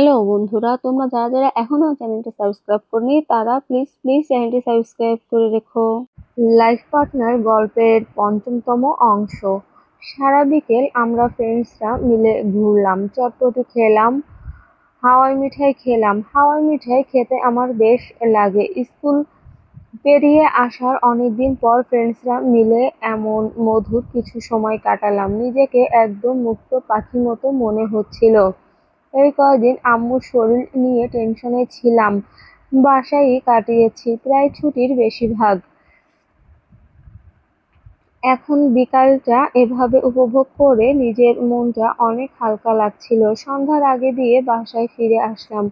Hello বন্ধুরা, তোমরা যারা যারা এখনো চ্যানেলটি সাবস্ক্রাইব করনি তারা প্লিজ প্লিজ চ্যানেলটি সাবস্ক্রাইব করে রেখো। লাইফ পার্টনার গল্পের পঞ্চমতম অংশ। সারা বিকেল আমরা ফ্রেন্ডসরা মিলে ঘুরলাম, চটপটি খেলাম, হাওয়াই মিঠাই খেতে আমার বেশ লাগে। স্কুল পেরিয়ে আসার অনেকদিন পর ফ্রেন্ডসরা মিলে এমন মধুর কিছু সময় কাটালাম, নিজেকে একদম মুক্ত পাখির মতো মনে হচ্ছিল। এই কয়দিন আম্মুর শরীর নিয়ে টেনশনে ছিলাম, বাসায়ই কাটিয়েছি প্রায় ছুটির বেশিরভাগ। এখন বিকালটা এভাবে উপভোগ করে নিজের মনটা অনেক হালকা লাগছিল। সন্ধ্যার আগে দিয়ে বাসায় ফিরে আসলাম,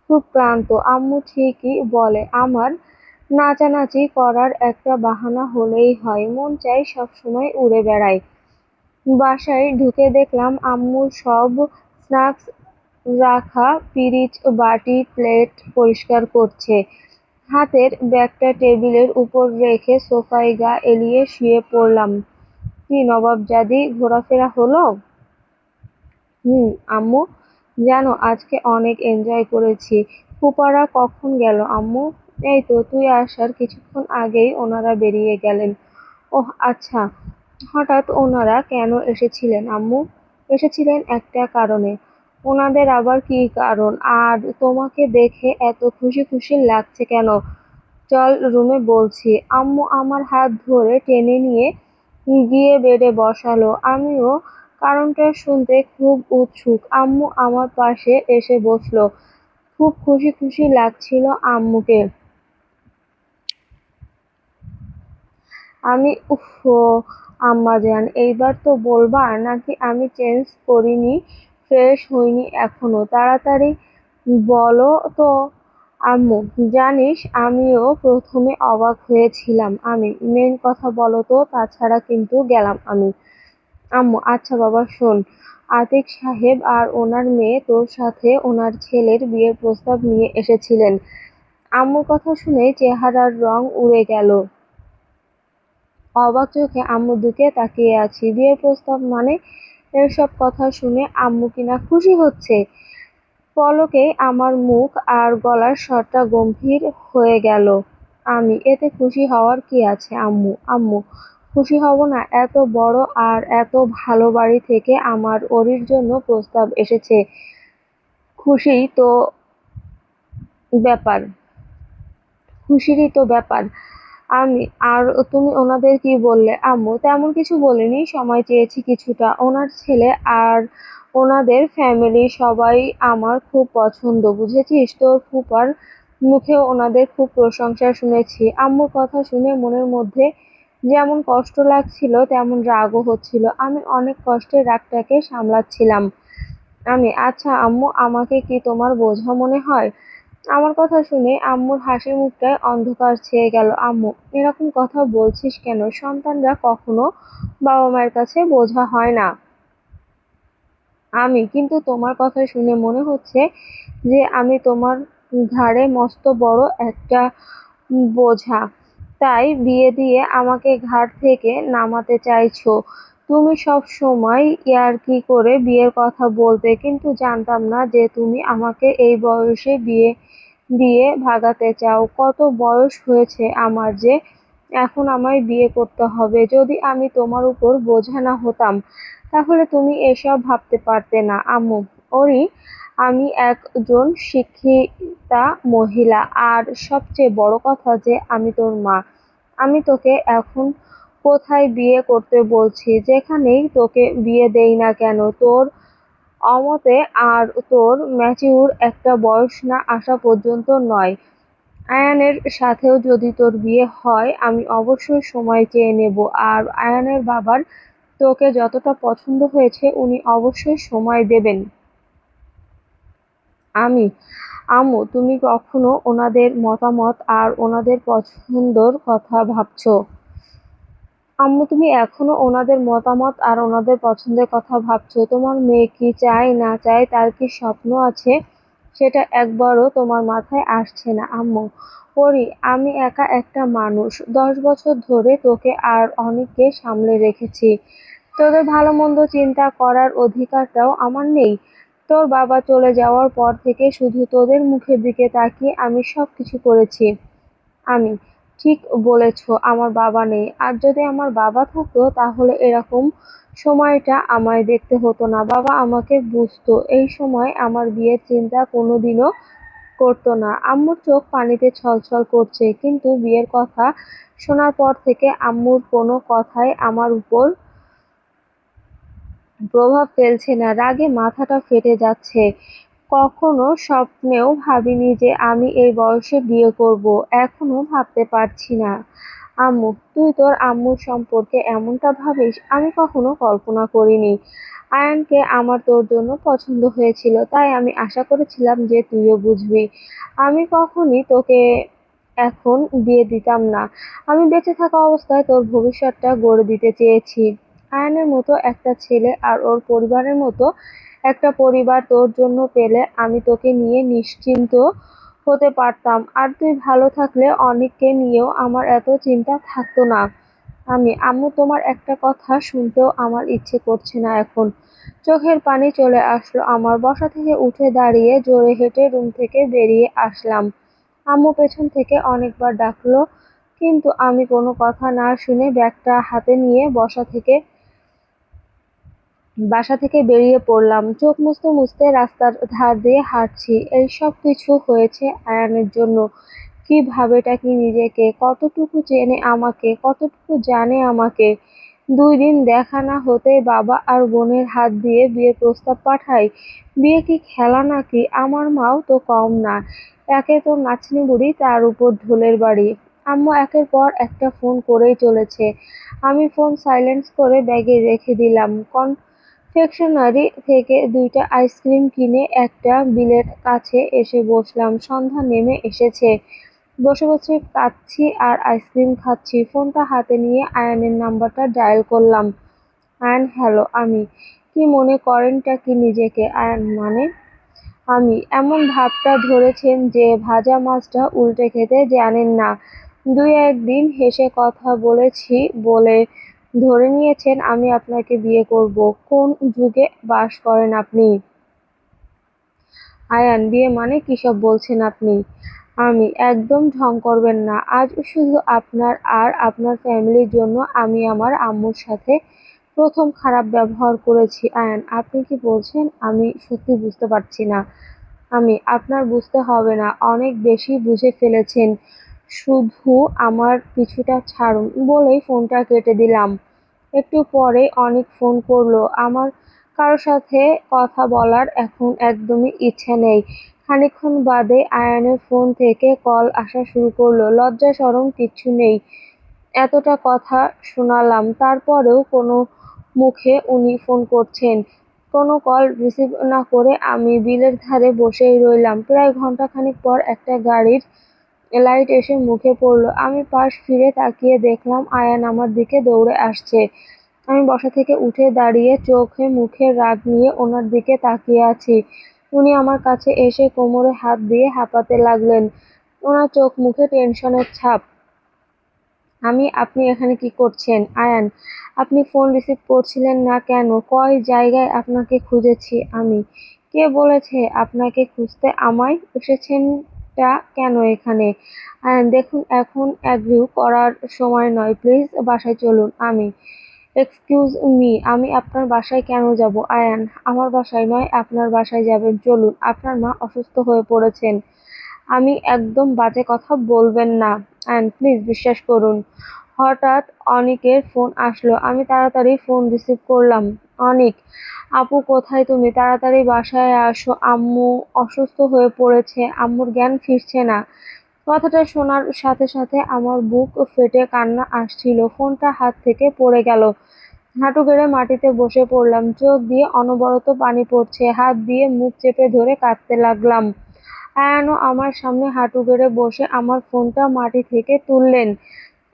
খুব ক্লান্ত। আম্মু ঠিকই বলে, আমার নাচানাচি করার একটা বাহানা হলেই হয়, মন চাই সবসময় উড়ে বেড়াই। বাসায় ঢুকে দেখলাম আম্মুর সব স্ন্যাক্স রাখা পিরিচ বাটি প্লেট পরিষ্কার করছে। হাতের ব্যাগটা টেবিলের উপর রেখে সোফায় গা এলিয়ে শুয়ে পড়লাম। কি নবাবজাদি ঘোরাফেরা হলো? আম্মু, জানো আজকে অনেক এনজয় করেছি। ফুপারা কখন গেল আম্মু? এই তো তুই আসার কিছুক্ষণ আগেই ওনারা বেরিয়ে গেলেন। ওহ আচ্ছা, হঠাৎ ওনারা কেন এসেছিলেন আম্মু? এসেছিলেন একটা কারণে। ওনাদের আবার কী কারণ? আর তোমাকে দেখে এত খুশি খুশি লাগছে কেন? চল রুমে বলছি। আম্মু আমার হাত ধরে টেনে নিয়ে গিয়ে বেডে বসালো। আমিও কারণটা শুনতে খুব উৎসুক। আম্মু আমার পাশে এসে বসলো। খুব খুশি খুশি লাগছিল আম্মুকে। আমি উফ, আম্মাজান এইবার তো বলবা নাকি আমি চেঞ্জ করিনি, ফ্রেশ হইনি এখনো? তাড়াতাড়ি বলো তো আম্মু। জানিস আমিও প্রথমে অবাক হয়েছিলাম। আমি মেন কথা বলো তো, তাছাড়া কিন্তু গেলাম আমি। আম্মু আচ্ছা বাবা শোন, আতিক সাহেব আর ওনার মেয়ে তোর সাথে ওনার ছেলের বিয়ের প্রস্তাব নিয়ে এসেছিলেন। আম্মুর কথা শুনে চেহারার রং উড়ে গেল। অবাক চোখে আম্মুর দিকে তাকিয়ে আছি। বিয়ের প্রস্তাব মানে? এসব কথা শুনে আম্মু কিনা খুশি হচ্ছে। পলকেই আমার মুখ আর গলার স্বরটা গম্ভীর হয়ে গেল। আমি এতে খুশি হওয়ার কি আছে আম্মু? আম্মু খুশি হব না? এত বড় আর এত ভালো বাড়ি থেকে আমার ওরির জন্য প্রস্তাব এসেছে, খুশিই তো ব্যাপার, খুশিরই তো ব্যাপার। আমি আর তুমি ওনাদের কি বললে আম্মু? তেমন কিছু বলিনি, সময় চেয়েছি কিছুটা। ওনার ছেলে আর ওনাদের ফ্যামিলি সবাই আমার খুব পছন্দ, বুঝেছিস? তোর ফুপার মুখেও ওনাদের খুব প্রশংসা শুনেছি। আম্মুর কথা শুনে মনের মধ্যে যেমন কষ্ট লাগছিল তেমন রাগও হচ্ছিল। আমি অনেক কষ্টে রাগটাকে সামলাচ্ছিলাম। আমি আচ্ছা আম্মু, আমাকে কি তোমার বোঝা মনে হয়? আমার কথা শুনে আম্মুর হাসির মুখটায় অন্ধকার ছেয়ে গেল। আম্মু এরকম কথা বলছিস কেন? সন্তানরা কখনো বাবা মায়ের কাছে বোঝা হয় না। আমি কিন্তু তোমার কথা শুনে মনে হচ্ছে যে আমি তোমার ঘাড়ে মস্ত বড় একটা বোঝা, তাই বিয়ে দিয়ে আমাকে ঘাড় থেকে নামাতে চাইছো। তুমি সব সময় ইয়ার্কি করে বিয়ের কথা বলতে, কিন্তু জানতাম না যে তুমি আমাকে এই বয়সে বিয়ে দিয়ে ভাগাতে চাও। কত বয়স হয়েছে আমার যে এখন আমায় বিয়ে করতে হবে। যদি আমি তোমার উপর বোঝা না হতাম তাহলে তুমি এসব ভাবতে পারতে না আম্মু। ওরি, আমি একজন শিক্ষিতা মহিলা, আর সবচেয়ে বড় কথা যে আমি তোর মা। আমি তোকে এখন কোথায় বিয়ে করতে বলছি, যেখানেই তোকে বিয়ে দেই না কেন, তোর অমতে আর তোর ম্যাচিউর একটা বয়স না আসা পর্যন্ত নয়। আয়ানের সাথেও যদি তোর বিয়ে হয় আমি অবশ্যই সময় চেয়ে নেব। আর আয়ানের বাবার তোকে যতটা পছন্দ হয়েছে উনি অবশ্যই সময় দেবেন। আমি আম্মু, তুমি কখনো ওনাদের মতামত আর ওনাদের পছন্দর কথা ভাবছো? আম্মু তুমি এখনো ওনাদের মতামত আর ওনাদের পছন্দের কথা ভাবছো? তোমার মেয়ে কি চায় না চায়, তার কি স্বপ্ন আছে, সেটা একবারও তোমার মাথায় আসছে না আম্মু? পরি, আমি একা একটা মানুষ। 10 বছর ধরে তোকে আর অনেককে সামলে রেখেছি। তোদের ভালো মন্দ চিন্তা করার অধিকারটাও আমার নেই? তোর বাবা চলে যাওয়ার পর থেকে শুধু তোদের মুখের দিকে তাকিয়ে আমি সবকিছু করেছি। আমি ঠিক বলেছ, আমার বাবা নেই। আর যদি আমার বাবা থাকতো তাহলে এরকম সময়টা আমায় দেখতে হতো না। বাবা আমাকে বুঝতো। এই সময় আমার বিয়ের চিন্তা কোনোদিনও করতো না। আম্মুর চোখ পানিতে ছলছল করছে, কিন্তু বিয়ের কথা শোনার পর থেকে আম্মুর কোনো কথাই আমার উপর প্রভাব ফেলছে না। রাগে মাথাটা ফেটে যাচ্ছে। কখনো স্বপ্নেও ভাবিনি যে আমি এই বয়সে বিয়ে করব। এখনো ভাবতে পারছি না। আম্মু, তুই তোর আম্মুর সম্পর্কে এমনটা ভাবিস, আমি কখনো কল্পনা করিনি। আয়ানকে আমার তোর জন্য পছন্দ হয়েছিল, তাই আমি আশা করেছিলাম যে তুইও বুঝবি। আমি কখনই তোকে এখন বিয়ে দিতাম না। আমি বেঁচে থাকা অবস্থায় তোর ভবিষ্যৎটা গড়ে দিতে চেয়েছি। আয়ানের মতো একটা ছেলে আর ওর পরিবারের মতো একটা পরিবার তোর জন্য পেলে আমি তোকে নিয়ে নিশ্চিন্ত হতে পারতাম। আর তুই ভালো থাকলে অনেককে নিয়েও আমার এত চিন্তা থাকতো না। আম্মু, তোমার একটা কথা শুনতেও আমার ইচ্ছে করছে না এখন। চোখের পানি চলে আসলো আমার। বসা থেকে উঠে দাঁড়িয়ে জোরে হেঁটে রুম থেকে বেরিয়ে আসলাম। আম্মু পেছন থেকে অনেকবার ডাকলো, কিন্তু আমি কোনো কথা না শুনে ব্যাগটা হাতে নিয়ে বাসা থেকে বেরিয়ে পড়লাম। চোখ মুছতে মুছতে রাস্তার ধার দিয়ে হাঁটছি। এই সব কিছু হয়েছে আয়ানের জন্য। কি ভাবেটা কি নিজেকে, কতটুকু চেনে আমাকে, কতটুকু জানে আমাকে। 2 দিন দেখা না হতেই বাবা আর বোনের হাত দিয়ে বিয়ের প্রস্তাব পাঠায়। বিয়ে কি খেলা নাকি? আমার মাও তো কম না। একে তো নাতনি বুড়ি, তার উপর ঢোলের বাড়ি। আম্মু একের পর একটা ফোন করেই চলেছে। আমি ফোন সাইলেন্স করে ব্যাগে রেখে দিলাম। কনফেকশনারি থেকে 2টা আইসক্রিম কিনে একটা বিলের কাছে এসে বসলাম। সন্ধ্যা নেমে এসেছে। বসে বসে কাঁদছি আর আইসক্রিম খাচ্ছি। ফোনটা হাতে নিয়ে আয়ানের নাম্বারটা ডায়াল করলাম। আয়ান, হ্যালো। কি মনে করেনটা কি নিজেকে? আয়ান, মানে? এমন ভাবটা ধরেছেন যে ভাজা মাছটা উল্টে খেতে জানেন না। 2-1 দিন হেসে কথা বলেছি বলে ধরে নিয়েছেন আমি আপনাকে বিয়ে করব। কোন যুগে বাস করেন আপনি? আয়ান, বিয়ে মানে কিসব বলছেন আপনি? একদম ঢং করবেন না। আজ শুধু আপনার আর আপনার ফ্যামিলির জন্য আমি আমার আম্মুর সাথে প্রথম খারাপ ব্যবহার করেছি। আয়ান, আপনি কি বলছেন? আমি সত্যি বুঝতে পারছি না। আপনার বুঝতে হবে না, অনেক বেশি বুঝে ফেলেছেন। শুধু আমার পিছুটা ছাড়ুন বলেই ফোনটা কেটে দিলাম। একটু পরে অনেক ফোন করলো। আমার কারো সাথে কথা বলার এখন একদমই ইচ্ছে নেই। খানিকক্ষণ বাদে আয়ানের ফোন থেকে কল আসা শুরু করলো। লজ্জা শরম কিচ্ছু নেই। এতটা কথা শোনালাম, তারপরেও কোনো মুখে উনি ফোন করছেন। কোনো কল রিসিভ না করে আমি বিলের ধারে বসেই রইলাম। প্রায় ঘন্টাখানেক পর একটা গাড়ির লাইট এসে মুখে পড়ল। আমি পাশ ফিরে তাকিয়ে দেখলাম আয়ান আমার দিকে দৌড়ে আসছে। আমি বসা থেকে উঠে দাঁড়িয়ে চোখে মুখে রাগ নিয়ে ওনার দিকে তাকিয়ে আছি। উনি আমার কাছে এসে কোমরে হাত দিয়ে হাঁপাতে লাগলেন। ওনার চোখ মুখে টেনশনের ছাপ। আপনি এখানে কি করছেন? আয়ান, আপনি ফোন রিসিভ করছিলেন না কেন? কয় জায়গায় আপনাকে খুঁজেছি আমি। কে বলেছে আপনাকে খুঁজতে? আমায় এসেছেনটা কেন এখানে? আয়ান, দেখুন, এখন অ্যাগ্রিউ করার সময় নয়। প্লিজ বাসায় চলুন। এক্সকিউজ মি, আমি আপনার বাসায় কেন যাব? আয়ান, আমার বাসায় নয়, আপনার বাসায় যাবেন। চলুন, আপনার মা অসুস্থ হয়ে পড়েছেন। একদম বাজে কথা বলবেন না। অ্যান্ড প্লিজ বিশ্বাস করুন। হঠাৎ অনিকের ফোন আসলো। আমি তাড়াতাড়ি ফোন রিসিভ করলাম। অনিক, আপু কোথায় তুমি? তাড়াতাড়ি বাসায় আসো, আম্মু অসুস্থ হয়ে পড়েছে, আম্মুর জ্ঞান ফিরছে না। কথাটা শোনার সাথে সাথে আমার বুক ফেটে কান্না আসছিল। ফোনটা হাত থেকে পড়ে গেল। হাঁটু গেড়ে মাটিতে বসে পড়লাম। চোখ দিয়ে অনবরত পানি পড়ছে। হাত দিয়ে মুখ চেপে ধরে কাঁদতে লাগলাম। আয়ানও আমার সামনে হাঁটু গেড়ে বসে আমার ফোনটা মাটি থেকে তুললেন।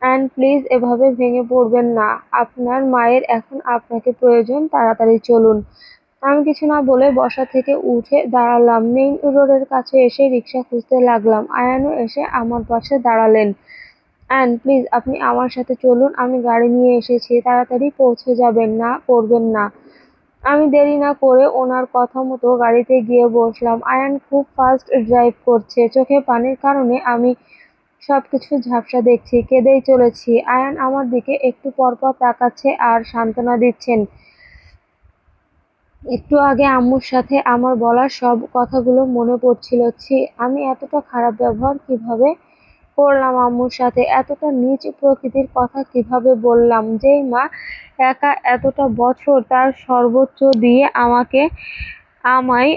অ্যান্ড প্লিজ এভাবে ভেঙে পড়বেন না। আপনার মায়ের এখন আপনাকে প্রয়োজন, তাড়াতাড়ি চলুন। আমি কিছু না বলে বসা থেকে উঠে দাঁড়ালাম। মেইন রোডের কাছে এসে রিক্সা খুঁজতে লাগলাম। আয়ানও এসে আমার পাশে দাঁড়ালেন। অ্যান্ড প্লিজ আপনি আমার সাথে চলুন, আমি গাড়ি নিয়ে এসেছি, তাড়াতাড়ি পৌঁছে যাবেন, না করবেন না। আমি দেরি না করে ওনার কথা মতো গাড়িতে গিয়ে বসলাম। আয়ান খুব ফাস্ট ড্রাইভ করছে। চোখে পানির কারণে আমি সবকিছু ঝাপসা দেখছি। কেঁদেই চলেছি। আয়ান আমার দিকে একটু পরপর তাকাচ্ছে আর সান্ত্বনা দিচ্ছেন। একটু আগে আম্মুর সাথে আমার বলা সব কথাগুলো মনে পড়ছিল। ছি, আমি এতটা খারাপ ব্যবহার কিভাবে করলাম আম্মুর সাথে? এতটা নীচ প্রকৃতির কথা কিভাবে বললাম? যেই মা একা এতটা বছর তার সর্বোচ্চ দিয়ে আমায়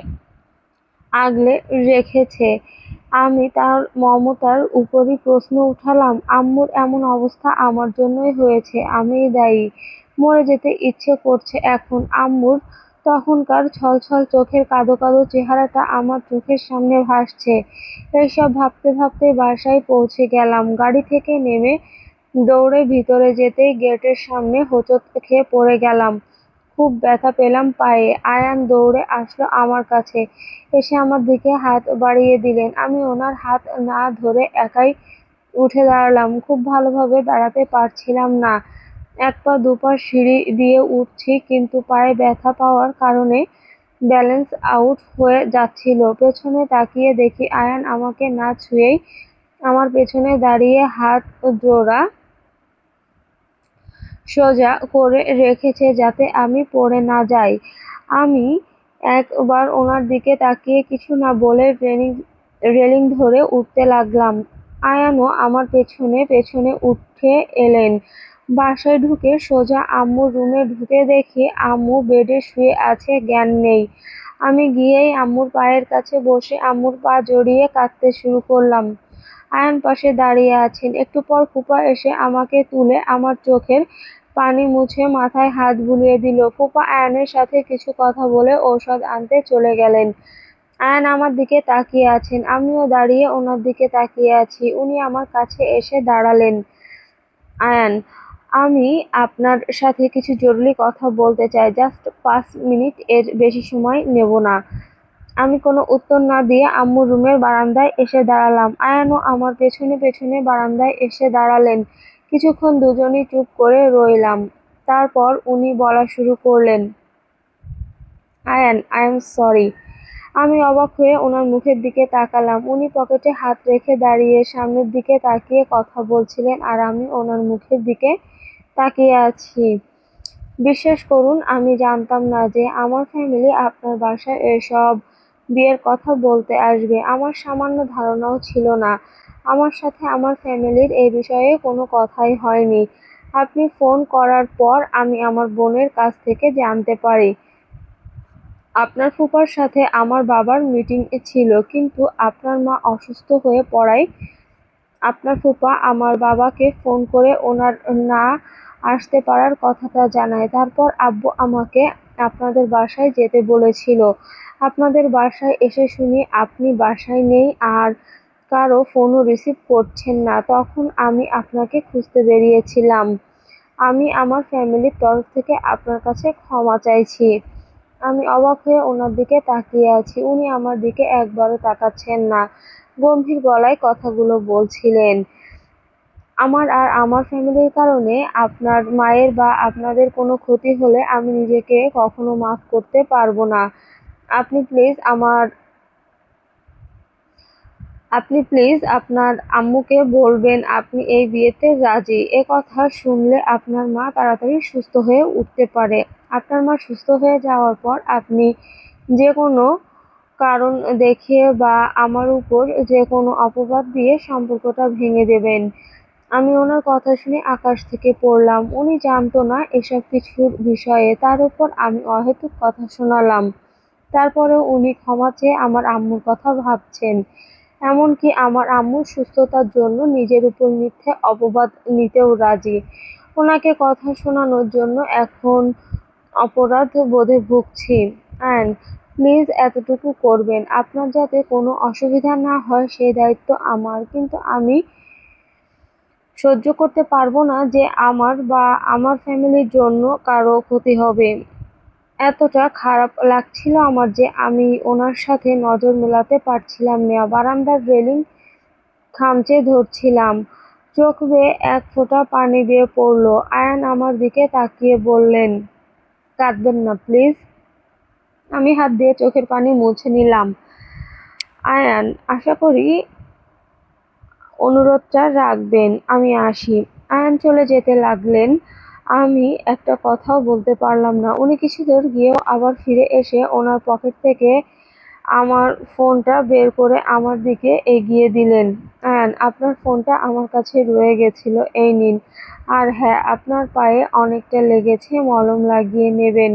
আগলে রেখেছে, আমি তার মমতার উপরই প্রশ্ন উঠালাম। আম্মুর এমন অবস্থা আমার জন্যই হয়েছে, আমিই দায়ী। মরে যেতে ইচ্ছে করছে এখন। আম্মুর তখনকার ছলছল চোখের কাঁদো কাঁদো চেহারাটা আমার চোখের সামনে ভাসছে। এইসব ভাবতে ভাবতে বাসায় পৌঁছে গেলাম। গাড়ি থেকে নেমে দৌড়ে ভিতরে যেতেই গেটের সামনে হোঁচট খেয়ে পড়ে গেলাম। খুব ব্যথা পেলাম পায়ে। আয়ান দৌড়ে আসলো আমার কাছে। এসে আমার দিকে হাত বাড়িয়ে দিলেন। আমি ওনার হাত না ধরে একাই উঠে দাঁড়ালাম। খুব ভালোভাবে দাঁড়াতে পারছিলাম না। এক পা দুপা সিঁড়ি দিয়ে উঠছি, কিন্তু পায়ে ব্যথা পাওয়ার কারণে ব্যালেন্স আউট হয়ে যাচ্ছিল। পেছনে তাকিয়ে দেখি আয়ান আমাকে না ছুঁয়েই আমার পেছনে দাঁড়িয়ে হাত জোড়া সোজা করে রেখেছে যাতে আমি পড়ে না যাই। আমি একবার ওনার দিকে তাকিয়ে কিছু না বলে রেলিং ধরে উঠতে লাগলাম। আয়ানও আমার পেছনে পেছনে উঠে এলেন। বাসায় ঢুকে সোজা আম্মুর রুমে ঢুকে দেখি আম্মু বেডে শুয়ে আছে, জ্ঞান নেই। আমি গিয়েই আম্মুর পায়ের কাছে বসে আম্মুর পা জড়িয়ে কাঁদতে শুরু করলাম। আয়ান পাশে দাঁড়িয়ে আছেন। একটু পর ফুপা এসে আমাকে তুলে আমার চোখের পানি মুছে মাথায় হাত বুলিয়ে দিল। ফুপা আয়ানের সাথে কিছু কথা বলে ঔষধ আনতে চলে গেলেন। আয়ান আমার দিকে তাকিয়ে আছেন। আমিও দাঁড়িয়ে ওনার দিকে তাকিয়ে আছি। উনি আমার কাছে এসে দাঁড়ালেন। আয়ান, আমি আপনার সাথে কিছু জরুরি কথা বলতে চাই। জাস্ট 5 মিনিট, এর বেশি সময় নেব না। আমি কোনো উত্তর না দিয়ে আম্মুর রুমের বারান্দায় এসে দাঁড়ালাম। আয়ানও আমার পেছনে পেছনে বারান্দায় এসে দাঁড়ালেন। কিছুক্ষণ দুজনই চুপ করে রইলাম। তারপর উনি বলা শুরু করলেন, আয়ান, আই এম সরি। আমি অবাক হয়ে ওনার মুখের দিকে তাকালাম। উনি পকেটে হাত রেখে দাঁড়িয়ে সামনের দিকে তাকিয়ে কথা বলছিলেন আর আমি ওনার মুখের দিকে তাকিয়ে আছি। বিশ্বাস করুন, আমি জানতাম না যে আমার ফ্যামিলি আপনার বাসায় এসব বিয়ের কথা বলতে আসবে। আমার সামান্য ধারণাও ছিল না। আমার সাথে আমার ফ্যামিলির এই বিষয়ে কোনো কথাই হয়নি। আপনি ফোন করার পর আমি আমার বোনের কাছ থেকে জানতে পারি আপনার ফুফার সাথে আমার বাবার মিটিং ছিল, কিন্তু আপনার মা অসুস্থ হয়ে পড়ায় আপনার ফুফা আমার বাবাকে ফোন করে ওনার না আসতে পারার কথাটা জানায়। তারপর আব্বু আমাকে আপনাদের বাসায় যেতে বলেছিল। আপনাদের বাসায় এসে শুনি আপনি বাসায় নেই আর কারো ফোনও রিসিভ করছেন না। তখন আমি আপনাকে খুঁজতে বেরিয়েছিলাম। আমি আমার ফ্যামিলির তরফ থেকে আপনার কাছে ক্ষমা চাইছি। আমি অবাক হয়ে ওনার দিকে তাকিয়ে আছি। উনি আমার দিকে একবারও তাকাচ্ছেন না। গম্ভীর গলায় কথাগুলো বলছিলেন। আমার আর আমার ফ্যামিলির কারণে আপনার মায়ের বা আপনাদের কোনো ক্ষতি হলে আমি নিজেকে কখনো মাফ করতে পারবো না। আপনি প্লিজ আমার আপনি প্লিজ আপনার আম্মুকে বলবেন আপনি এই বিয়েতে রাজি। কথা শুনলে আপনার মা তাড়াতাড়ি সুস্থ হয়ে উঠতে পারে। আপনার মা সুস্থ হয়ে যাওয়ার পর আপনি যে কোনো কারণ দেখিয়ে বা আমার উপর যে কোনো অপবাদ দিয়ে সম্পর্কটা ভেঙে দেবেন। আমি ওনার কথা শুনে আকাশ থেকে পড়লাম। উনি জানতো না এসব কিছুর বিষয়ে। তার উপর আমি অহেতুক কথা শোনালাম। তারপরেও উনি ক্ষমা চেয়ে আমার আম্মুর কথা ভাবছেন। এমনকি আমার আম্মুর সুস্থতার জন্য নিজের উপর মিথ্যে অপবাদ নিতেও রাজি। ওনাকে কথা শোনানোর জন্য এখন অপরাধ বোধে ভুগছি। অ্যান্ড প্লিজ এতটুকু করবেন। আপনার যাতে কোনো অসুবিধা না হয় সেই দায়িত্ব আমার। কিন্তু আমি সহ্য করতে পারবো না যে আমার বা আমার ফ্যামিলির জন্য কারো ক্ষতি হবে। এতটা খারাপ লাগছিল আমার যে আমি ওনার সাথে নজর মেলাতে পারছিলাম না। বারান্দার রেলিং খামচে ধরছিলাম। চোখ বেয়ে এক ফোঁটা পানি বেয়ে পড়ল। আয়ান আমার দিকে তাকিয়ে বললেন, কাঁদবেন না প্লিজ। আমি হাত দিয়ে চোখের পানি মুছে নিলাম। আয়ান, আশা করি অনুরোধটা রাখবেন, আমি আসি। আয়ান চলে যেতে লাগলেন। আমি একটা কথাও বলতে পারলাম না। উনি কিছু দূর গিয়েও আবার ফিরে এসে ওনার পকেট থেকে আমার ফোনটা বের করে আমার দিকে এগিয়ে দিলেন। আয়ান, আপনার ফোনটা আমার কাছে রয়ে গেছিল, এই নিন। আর হ্যাঁ, আপনার পায়ে অনেকটা লেগেছে, মলম লাগিয়ে নেবেন।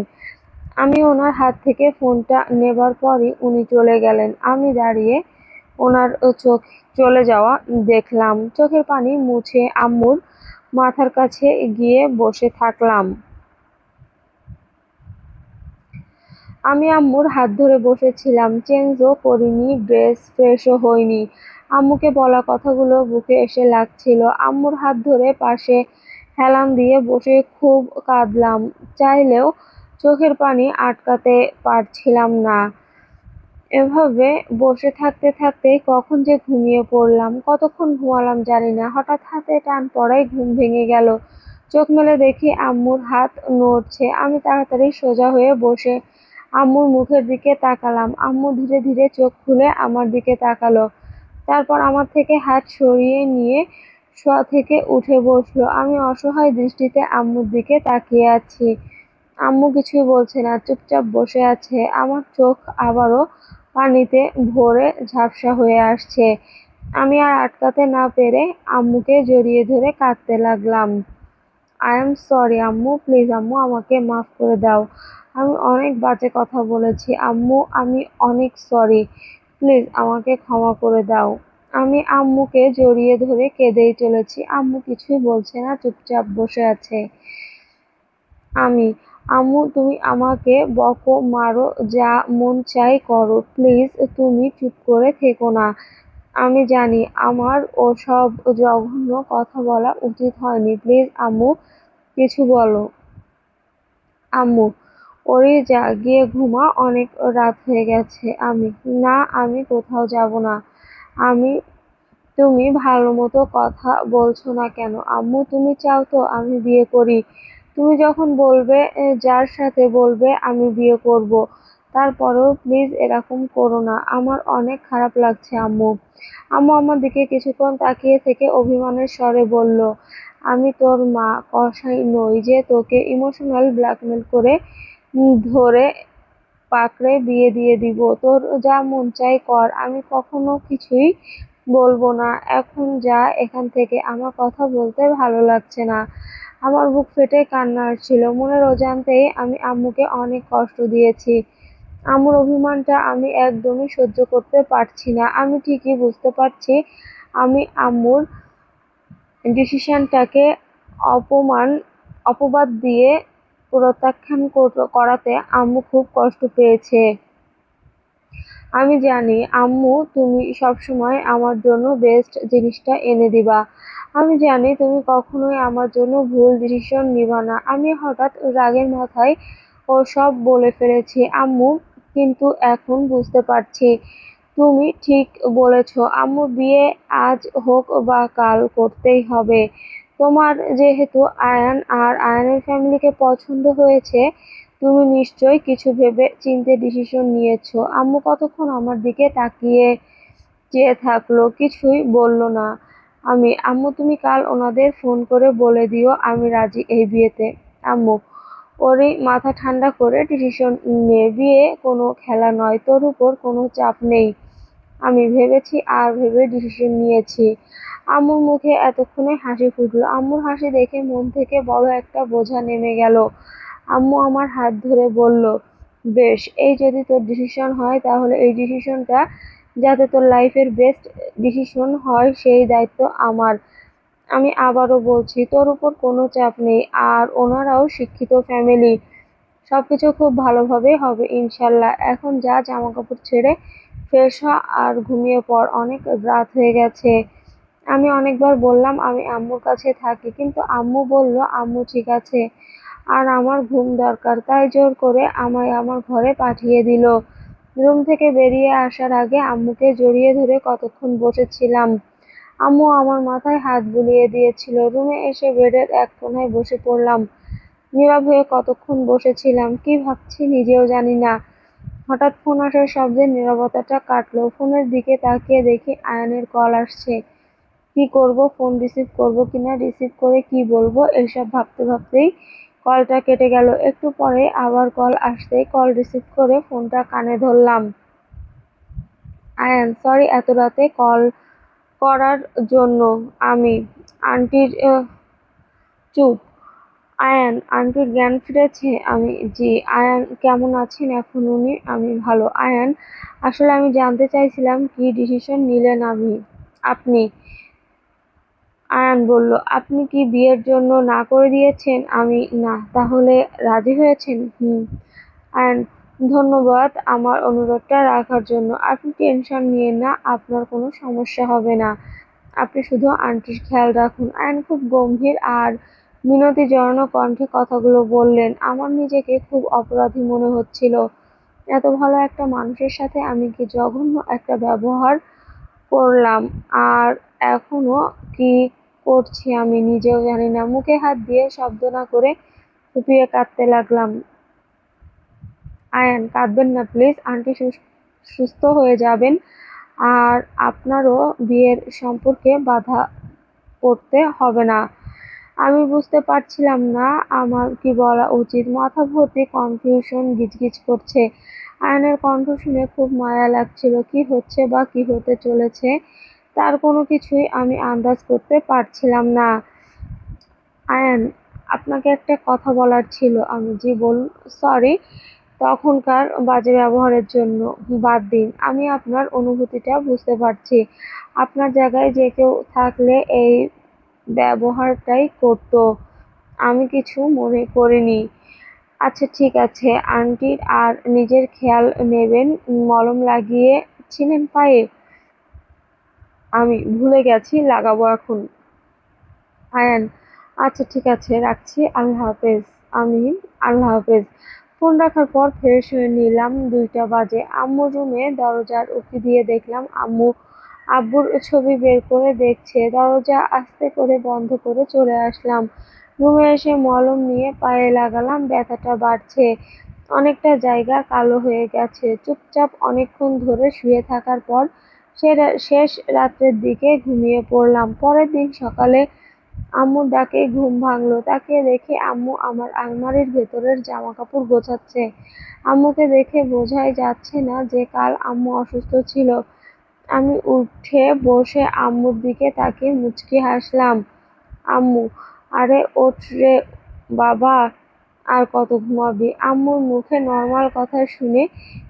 আমি ওনার হাত থেকে ফোনটা নেবার পরই উনি চলে গেলেন। আমি দাঁড়িয়ে ওনার চোখ চলে যাওয়া দেখলাম। চোখের পানি মুছে আম্মুর মাথার কাছে গিয়ে বসে থাকলাম। আমি আম্মুর হাত ধরে বসেছিলাম, চেঞ্জও করিনি, ফ্রেশও হইনি। আম্মুকে বলা কথাগুলো বুকে এসে লাগছিল। আম্মুর হাত ধরে পাশে হেলান দিয়ে বসে খুব কাঁদলাম, চাইলেও চোখের পানি আটকাতে পারছিলাম না। এভাবে বসে থাকতে থাকতেই কখন যে ঘুমিয়ে পড়লাম। কতক্ষণ ঘুমালাম জানি না। হঠাৎ হাতে টান পড়ায় ঘুম ভেঙে গেল। চোখ মেলে দেখি আম্মুর হাত নড়ছে। আমি তাড়াতাড়ি সোজা হয়ে বসে আম্মুর মুখের দিকে তাকালাম। আম্মু ধীরে ধীরে চোখ খুলে আমার দিকে তাকালো। তারপর আমার থেকে হাত সরিয়ে নিয়ে শোয়া থেকে উঠে বসলো। আমি অসহায় দৃষ্টিতে আম্মুর দিকে তাকিয়ে আছি। আম্মু কিছুই বলছে না, চুপচাপ বসে আছে। আমার চোখ আবারও পানিতে ভরে ঝাপসা হয়ে আসছে। আমি আর আটকাতে না পেরে আম্মুকে জড়িয়ে ধরে কাঁদতে লাগলাম। আই এম সরি আম্মু, প্লিজ আম্মু, আমাকে মাফ করে দাও। আমি অনেক বাজে কথা বলেছি আম্মু, আমি অনেক সরি। প্লিজ আমাকে ক্ষমা করে দাও। আমি আম্মুকে জড়িয়ে ধরে কেঁদেই চলেছি। আম্মু কিছুই বলছে না, চুপচাপ বসে আছে। আমি, আম্মু তুমি আমাকে বকো, মারো, যা মন চায় করো, প্লিজ তুমি চুপ করে থেকো না। আমি জানি আমার ওসব জঘন্য কথা বলা উচিত হয়নি, প্লিজ আম্মু কিছু বলো। আম্মু, ওরে যা, গিয়ে ঘুমা, অনেক রাত হয়ে গেছে। আমি, না আমি কোথাও যাব না। আমি, তুমি ভালো মতো কথা বলছো না কেন আম্মু? তুমি চাও তো আমি বিয়ে করি? তুমি যখন বলবে, যার সাথে বলবে আমি বিয়ে করব। তারপরেও প্লিজ এরকম করো না, আমার অনেক খারাপ লাগছে আম্মু। আম্মু আমার দিকে কিছুক্ষণ তাকিয়ে থেকে অভিমানের স্বরে বলল, আমি তোর মা কসাই নই যে তোকে ইমোশনাল ব্ল্যাকমেল করে ধরে পাকড়ে বিয়ে দিয়ে দিব। তোর যা মন চায় কর, আমি কখনো কিছুই বলবো না। এখন যা এখান থেকে, আমার কথা বলতে ভালো লাগছে না। আমার বুক ফেটে কান্না আসছিল। মনের অজান্তেই আমি আম্মুকে অনেক কষ্ট দিয়েছি। আম্মুর অভিমানটা আমি একদমই সহ্য করতে পারছি না। আমি ঠিকই বুঝতে পারছি আমি আম্মুর ডিসিশনটাকে অপবাদ দিয়ে প্রত্যাখ্যান করাতে আম্মু খুব কষ্ট পেয়েছে। আমি জানি আম্মু তুমি সবসময় আমার জন্য বেস্ট জিনিসটা এনে দিবা। আমি জানি তুমি কখনোই আমার জন্য ভুল ডিসিশন নিবা না। আমি হঠাৎ রাগের মাথায় ওসব বলে ফেলেছি আম্মু, কিন্তু এখন বুঝতে পারছি তুমি ঠিক বলেছ আম্মু, বিয়ে আজ হোক বা কাল করতেই হবে। তোমার যেহেতু আয়ান আর আয়ানের ফ্যামিলিকে পছন্দ হয়েছে, তুমি নিশ্চয়ই কিছু ভেবে চিন্তে ডিসিশন নিয়েছো। আম্মু কতক্ষণ আমার দিকে তাকিয়ে চেয়ে থাকলো, কিছুই বলল না। আমি, আম্মু তুমি কাল ওনাদের ফোন করে বলে দিও আমি রাজি এই বিয়েতে। আম্মু, ওরই মাথা ঠান্ডা করে ডিসিশন নে, বিয়ে কোনো খেলা নয়, তোর উপর কোনো চাপ নেই। আমি ভেবেছি আর ভেবে ডিসিশন নিয়েছি। আম্মুর মুখে এতক্ষণে হাসি ফুটলো। আম্মুর হাসি দেখে মন থেকে বড় একটা বোঝা নেমে গেল। আম্মু আমার হাত ধরে বলল, বেশ, এই যদি তোর ডিসিশন হয় তাহলে এই ডিসিশনটা যাতে তোর লাইফের বেস্ট ডিসিশন হয় সেই দায়িত্ব আমার। আমি আবারও বলছি তোর উপর কোনো চাপ নেই, আর ওনারাও শিক্ষিত ফ্যামিলি, সবকিছু খুব ভালোভাবে হবে ইনশাল্লাহ। এখন যা, জামা কাপড় ছেড়ে ফ্রেশ হ আর ঘুমিয়ে পড়, অনেক রাত হয়ে গেছে। আমি অনেকবার বললাম আমি আম্মুর কাছে থাকি, কিন্তু আম্মু বলল আম্মু ঠিক আছে আর আমার ঘুম দরকার, তাই জোর করে আমায় আমার ঘরে পাঠিয়ে দিল। রুম থেকে বেরিয়ে আসার আগে আম্মুকে জড়িয়ে ধরে কতক্ষণ বসেছিলাম। আম্মু আমার মাথায় হাত বুলিয়ে দিয়েছিল। রুমে এসে বেডের এক কোণায় বসে পড়লাম। নীরব হয়ে কতক্ষণ বসেছিলাম, কি ভাবছি নিজেও জানি না। হঠাৎ ফোন আসার শব্দে নীরবতাটা কাটলো। ফোনের দিকে তাকিয়ে দেখি আয়ানের কল আসছে। কি করব, ফোন রিসিভ করব কিনা, রিসিভ করে কি বলবো, এসব ভাবতে ভাবতেই কলটা কেটে গেল। একটু পরে আবার কল আসতেই কল রিসিভ করে ফোনটা কানে ধরলাম। আয়ান, সরি এত রাতে কল করার জন্য। আমি আন্টির চুপ। আয়ান, আন্টির জ্ঞান ফিরেছে? আমি জি। আয়ান, কেমন আছেন এখন উনি? আমি ভালো। আয়ান, আসলে আমি জানতে চাইছিলাম কি ডিসিশন নিলেন আপনি? আয়ান বলল, আপনি কি বিয়ের জন্য না করে দিয়েছেন? আমি না। তাহলে রাজি হয়েছেন? হুম। আয়ান, ধন্যবাদ আমার অনুরোধটা রাখার জন্য। আপনি টেনশন নিয়েন না, আপনার কোনো সমস্যা হবে না। আপনি শুধু আন্টির খেয়াল রাখুন। আয়ান খুব গম্ভীর আর মিনতি জড়ানো কণ্ঠে কথাগুলো বললেন। আমার নিজেকে খুব অপরাধী মনে হচ্ছিল। এত ভালো একটা মানুষের সাথে আমি কি জঘন্য একটা ব্যবহার করলাম, আর এখনো কি করছি আমি নিজেও জানি না। মুখে হাত দিয়ে শব্দ না করে ফুপিয়ে কাঁদতে লাগলাম। আয়ান, কাঁদবেন না প্লিজ। আন্টি সুস্থ হয়ে যাবেন, আর আপনারও বিয়ের সম্পর্কে বাধা পড়তে হবে না। আমি বুঝতে পারছিলাম না আমার কি বলা উচিত। মাথা ভর্তি কনফিউশন গিজগিজ করছে। আয়নের কণ্ঠ শুনে খুব মায়া লাগছিল। কি হচ্ছে বা কি হতে চলেছে তার কোনো কিছুই আমি আন্দাজ করতে পারছিলাম না। আয়ান, আপনাকে একটা কথা বলার ছিল। আমি জি বলুন। সরি তখনকার বাজে ব্যবহারের জন্য। বাদ দিন, আমি আপনার অনুভূতিটা বুঝতে পারছি। আপনার জায়গায় যে কেউ থাকলে এই ব্যবহারটাই করতো। আমি কিছু মনে করিনি। আচ্ছা ঠিক আছে আন্টির আর নিজের খেয়াল নেবেন। মলম লাগিয়েছিলেন পায়ে? আমি ভুলে গেছি, লাগাবো এখন। আয়ান, আচ্ছা ঠিক আছে রাখছি, আল্লাহ হাফেজ। আমি আল্লাহ হাফেজ। ফোন রাখার পর ফ্রেশ হয়ে নিলাম। 2টা বাজে। আম্মুর রুমে দরজার উঁকি দিয়ে দেখলাম আম্মু আব্বুর ছবি বের করে দেখছে। দরজা আস্তে করে বন্ধ করে চলে আসলাম। রুমে এসে মলম নিয়ে পায়ে লাগালাম। ব্যথাটা বাড়ছে। অনেকটা জায়গা কালো হয়ে গেছে। চুপচাপ অনেকক্ষণ ধরে শুয়ে থাকার পর শেষ রাত্রের দিকে ঘুমিয়ে পড়লাম। পরের দিন সকালে আম্মুর ডাকে ঘুম ভাঙলো। তাকিয়ে দেখি আম্মু আমার আলমারির ভেতরের জামাকাপড় গোছাচ্ছে। আম্মুকে দেখে বোঝাই যাচ্ছে না যে কাল আম্মু অসুস্থ ছিল। আমি উঠে বসে আম্মুর দিকে তাকিয়ে মুচকি হাসলাম। আম্মু, আরে ওঠ রে বাবা, আর কত ঘুমাবি? আম্মুর মুখে নরমাল কথা শুনে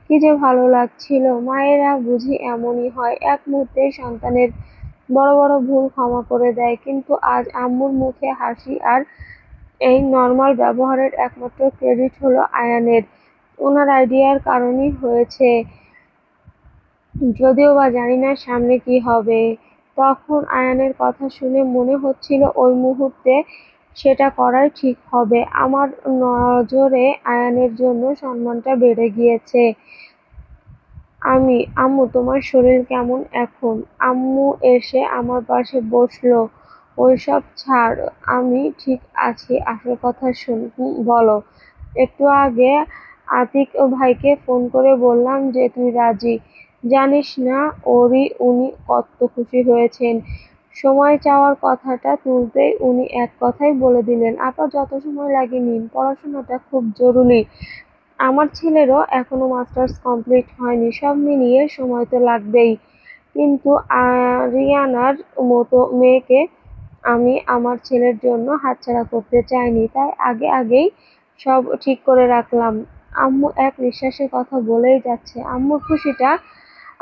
কি যে ভালো লাগছিল। মায়েরা বুঝি এমনই হয়, এক মুহূর্তেই সন্তানের বড় বড় ভুল ক্ষমা করে দেয়। কিন্তু আজ আম্মুর মুখে হাসি আর এই নরমাল ব্যবহারের একমাত্র ক্রেডিট হলো আয়ানের। ওনার আইডিয়ার কারণেই হয়েছে। যদিও বা জানি না সামনে কি হবে। তখন আয়ানের কথা শুনে মনে হচ্ছিল ওই মুহূর্তে সেটা করাই ঠিক হবে। আমার নজরে আয়ানের জন্য সম্মানটা বেড়ে গিয়েছে। আম্মু তোমার শরীর কেমন এখন? আম্মু এসে আমার পাশে বসলো। ওইসব ছাড়, আমি ঠিক আছি। আসল কথা শোন। বলো। একটু আগে আতিক ভাইকে ফোন করে বললাম যে তুই রাজি। জানিস না উনি কত খুশি হয়েছেন। সময় চাওয়ার কথাটা তুলতেই উনি এক কথাই বলে দিলেন, আপা যত সময় লাগে নিন, পড়াশোনাটা খুব জরুরি। আমার ছেলেরও এখনো মাস্টার্স কমপ্লিট হয়নি। সব মিলিয়ে সময় তো লাগবেই। কিন্তু আরিয়ানার মতো মেয়েকে আমি আমার ছেলের জন্য হাতছাড়া করতে চাইনি। তাই আগেই সব ঠিক করে রাখলাম। আম্মু এক নিঃশ্বাসে কথা বলেই যাচ্ছে। আম্মুর খুশিটা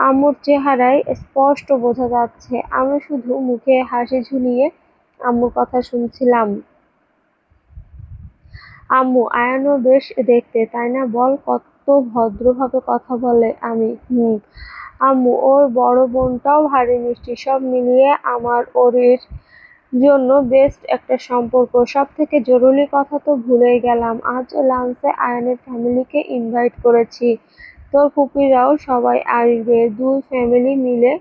আম্মুর চেহারায় স্পষ্ট বোঝা যাচ্ছে। আমি শুধু মুখে হাসি ঝুলিয়ে আম্মুর কথা শুনছিলাম। আম্মু, আয়ানও বেশ দেখতে, তাই না বল? কত ভদ্রভাবে কথা বলে। আমি হুম। আম্মু, ওর বড় বোনটাও ভারী মিষ্টি। সব মিলিয়ে আমার ওরির জন্য বেস্ট একটা সম্পর্ক। সবথেকে জরুরি কথা তো ভুলেই গেলাম, আজ লাঞ্চে আয়ানের ফ্যামিলিকে ইনভাইট করেছি। তোর ফুপিরাও সবাই আসবে। 2 ফ্যামিলি মিলে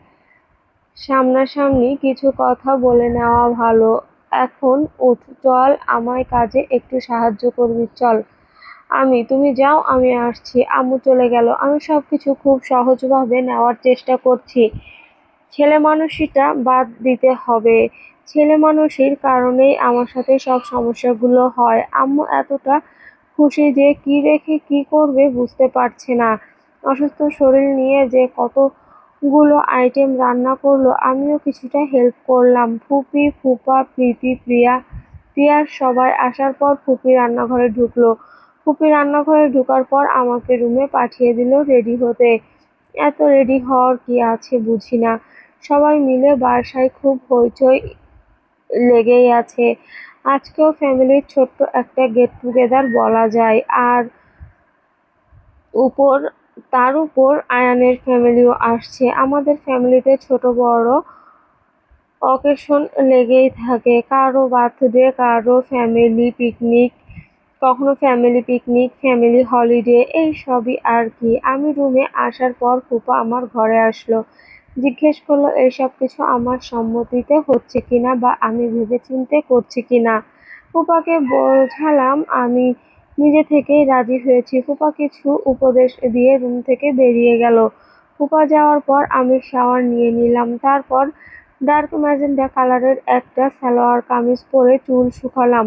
সামনাসামনি কিছু কথা বলে নেওয়া ভালো। এখন উঠ, চল আমায় কাজে একটু সাহায্য করবি, চল। তুমি যাও, আমি আসছি। আম্মু চলে গেল। আমি সবকিছু খুব সহজভাবে নেওয়ার চেষ্টা করছি। ছেলেমানুষিটা বাদ দিতে হবে। ছেলেমানুষির কারণেই আমার সাথে সব সমস্যাগুলো হয়। আম্মু এতটা খুশি যে কি রেখে কি করবে বুঝতে পারছে না। অসুস্থ শরীর নিয়ে যে কতগুলো আইটেম রান্না করলো, আমিও কিছুটা হেল্প করলাম। ফুপি, ফুপা, প্রীতি, প্রিয়ার সবাই আসার পর ফুপি রান্নাঘরে ঢুকলো। ফুপি রান্নাঘরে ঢোকার পর আমাকে রুমে পাঠিয়ে দিল রেডি হতে। এত রেডি হওয়ার কি আছে বুঝি না। সবাই মিলে বাসায় খুব হইচই লেগেই আছে। আজকেও ফ্যামিলির ছোট্ট একটা গেট টুগেদার বলা যায়। আর উপর তার উপর আয়ানের ফ্যামিলিও আসছে। আমাদের ফ্যামিলিতে ছোট বড় অকেশন লেগেই থাকে। কারো বার্থডে, কারো ফ্যামিলি পিকনিক, কখনো ফ্যামিলি পিকনিক, ফ্যামিলি হলিডে, এই সবই আর কি। আমি রুমে আসার পর ফুপা আমার ঘরে আসলো। জিজ্ঞেস করলো এইসব কিছু আমার সম্মতিতে হচ্ছে কিনা বা আমি ভেবেচিন্তে করছি কিনা। ফুপাকে বোঝালাম আমি নিজে থেকেই রাজি হয়েছি। ফুপা কিছু উপদেশ দিয়ে রুম থেকে বেরিয়ে গেল। ফুপা যাওয়ার পর আমি শাওয়ার নিয়ে নিলাম। তারপর ডার্ক ম্যাজেন্টা কালারের একটা সালোয়ার কামিজ পরে চুল শুকালাম।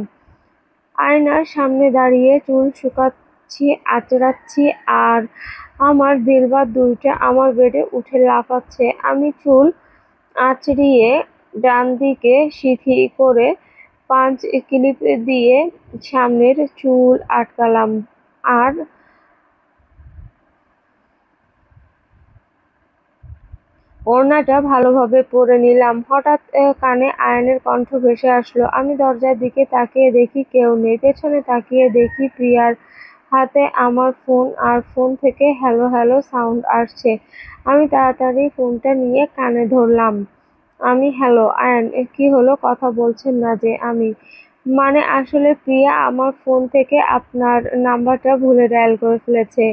আয়নার সামনে দাঁড়িয়ে চুল শুকাচ্ছি, আঁচড়াচ্ছি, আর আমার দিলবার দুইটা আমার বেডে উঠে লাফাচ্ছে। আমি চুল আঁচড়িয়ে ডান দিকে সিঁথি করে পাঁচ ক্লিপ দিয়ে সামনের চুল আটকালাম আর ওড়নাটা ভালোভাবে পরে নিলাম। হঠাৎ কানে আয়ানের কণ্ঠ ভেসে আসলো। আমি দরজার দিকে তাকিয়ে দেখি কেউ নেই। পেছনে তাকিয়ে দেখি প্রিয়ার হাতে আমার ফোন, আর ফোন থেকে হ্যালো হ্যালো সাউন্ড আসছে। আমি তাড়াতাড়ি ফোনটা নিয়ে কানে ধরলাম। হ্যালো আয়ান, কি হলো? কথা বলছেন না যে? মানে আসলে প্রিয়া আমার ফোন থেকে আপনার নাম্বারটা ভুলে ডায়াল করে ফেলেছে।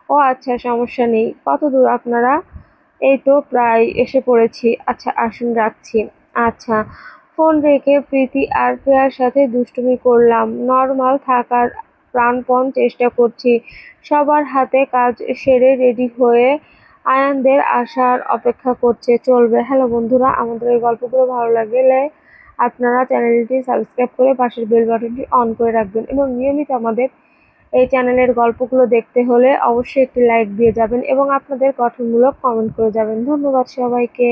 ও আচ্ছা, সমস্যা নেই। কত দূর আপনারা? এই তো প্রায় এসে পড়েছি। আচ্ছা আসুন, রাখছি। আচ্ছা। ফোন রেখে প্রীতি আর প্রিয়ার সাথে দুষ্টুমি করলাম। নরমাল থাকার প্রাণপণ চেষ্টা করছি। সবার হাতে কাজ সেরে রেডি হয়ে আয়ানদের আসার অপেক্ষা করছে। চলবে। হ্যালো বন্ধুরা, আমাদের এই গল্পগুলো ভালো লাগলে আপনারা চ্যানেলটি সাবস্ক্রাইব করে পাশের বেল বাটনটি অন করে রাখবেন এবং নিয়মিত আমাদের এই চ্যানেলের গল্পগুলো দেখতে হলে অবশ্যই একটি লাইক দিয়ে যাবেন এবং আপনাদের গঠনমূলক কমেন্ট করে যাবেন। ধন্যবাদ সবাইকে।